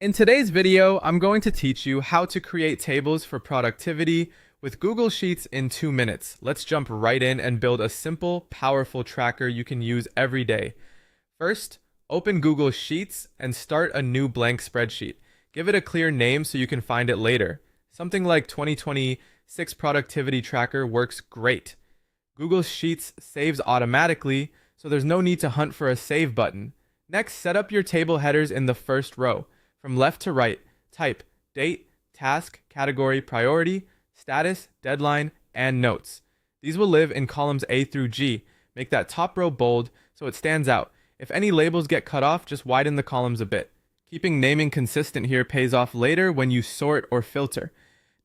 In today's video, I'm going to teach you how to create tables for productivity with Google Sheets in 2 minutes. Let's jump right in and build a simple, powerful tracker you can use every day. First, open Google Sheets and start a new blank spreadsheet. Give it a clear name so you can find it later. Something like 2026 Productivity Tracker works great. Google Sheets saves automatically, so there's no need to hunt for a save button. Next, set up your table headers in the first row. From left to right, type date, task, category, priority, status, deadline, and notes. These will live in columns A through G. Make that top row bold so it stands out. If any labels get cut off, just widen the columns a bit. Keeping naming consistent here pays off later when you sort or filter.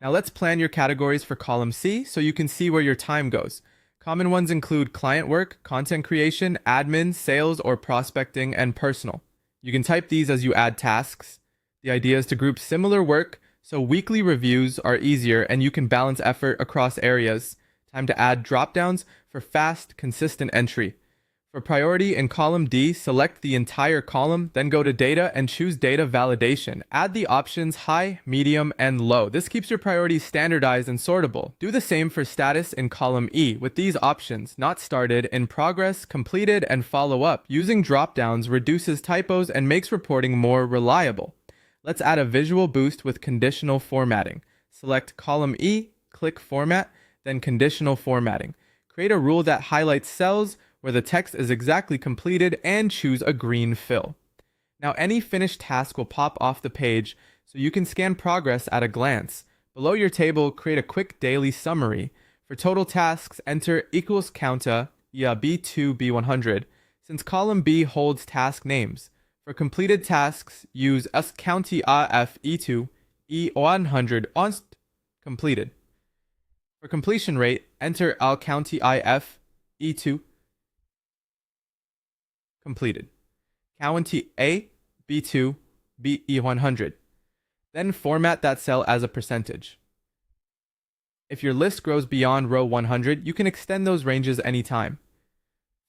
Now let's plan your categories for column C so you can see where your time goes. Common ones include client work, content creation, admin, sales or prospecting, and personal. You can type these as you add tasks. The idea is to group similar work so weekly reviews are easier and you can balance effort across areas. Time to add dropdowns for fast, consistent entry. For priority in column D, select the entire column, then go to data and choose data validation. Add the options high, medium, and low. This keeps your priorities standardized and sortable. Do the same for status in column E with these options: not started, in progress, completed, and follow up. Using dropdowns reduces typos and makes reporting more reliable. Let's add a visual boost with conditional formatting. Select column E, click format, then conditional formatting. Create a rule that highlights cells where the text is exactly completed and choose a green fill. Now any finished task will pop off the page so you can scan progress at a glance. Below your table, create a quick daily summary. For total tasks, enter equals counta, B2, B100, since column B holds task names. For completed tasks, use county AF E2, E100 on completed. For completion rate, enter county IF E2 completed. County A B2 BE100. Then format that cell as a percentage. If your list grows beyond row 100, you can extend those ranges anytime.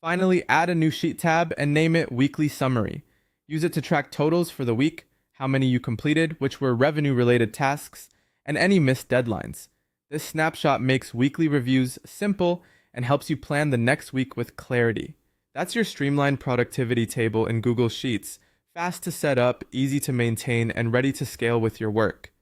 Finally, add a new sheet tab and name it Weekly Summary. Use it to track totals for the week, how many you completed, which were revenue-related tasks, and any missed deadlines. This snapshot makes weekly reviews simple and helps you plan the next week with clarity. That's your streamlined productivity table in Google Sheets. Fast to set up, easy to maintain, and ready to scale with your work.